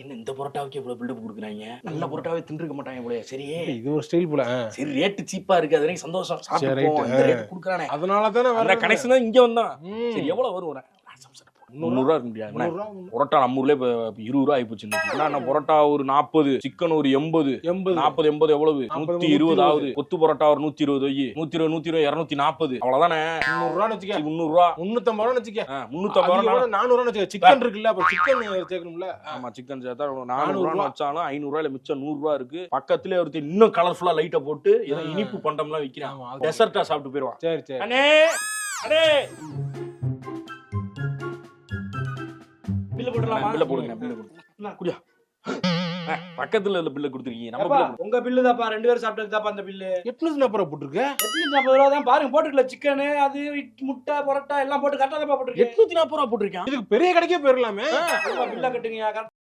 என்ன இந்த பரோட்டாவுக்கு இவ்வளவு பில்டப் கொடுக்குறாங்க? நல்ல பரோட்டாவே தின்றுக்க மாட்டாங்க போல. சரியே இது ஒரு ஸ்டைல் போல. சரி, ரேட்டு சீப்பா இருக்கு, அது சந்தோஷம், சாப்பிடுவோம். இந்த ரேட் குடுக்குறானே, அதனால தானே அந்த வர கனெக்ஷன் தான் இங்க வந்தான். சரி, எவ்வளவு வரும்? 300 ரூபா இருக்க முடியாது. பரோட்டா நம்ம ஊர்ல இப்ப 20 ரூபா ஆயிப்போச்சு. என்ன பரோட்டா ஒரு 40, சிக்கன் ஒரு 80, 40 80 எவ்வளவு? 120 ஆகுது. கொத்து பரோட்டா ஒரு 120 வை, 120 120 240, அவ்வளவுதானே. 300 ரூபா வச்சுக்க, 300 ரூபா 350 ரூபா வச்சுக்க, 350 ரூபா 400 ரூபா வச்சுக்க. சிக்கன் இருக்குல்ல, அப்ப சிக்கன் சேர்க்கணும்ல. ஆமா, சிக்கன் சேர்த்தா 400 ரூபா வச்சாலும் 500 ரூபாயில மிச்சம் 100 ரூபா இருக்கு. பக்கத்துலயே ஒருத்தர் இன்னும் கலர்ஃபுல்லா லைட்ட போட்டு ஏதோ இனிப்பு பண்டம்லாம் விக்கிறான். டெசர்ட்டா சாப்பிட்டு போயிடுவான். சரி சரி. அண்ணே அண்ணே, பில்ல போடுறலாம். பில்ல போடுங்க, பில்ல போடுங்க. குடியா பக்கத்துல உள்ள பில்ல கொடுத்துருக்கீங்க. நம்ம பில்ல, உங்க பில்லு தான்ப்பா, 2 பேரும் சாப்பிட்டது தான்ப்பா அந்த பில்லு. 840 போட்டுருக்கு. 840 ரூபா தான் பாருங்க போட்டுக்கல. சிக்கன், அது முட்டை, பரோட்டா எல்லாம் போட்டு கரெக்டா தான் போட்டுருக்கு. 840 ரூபா போட்டிருக்கேன். இதுக்கு பெரிய கடைக்கே போயிடலாமே. பில்ல கட்டுங்க.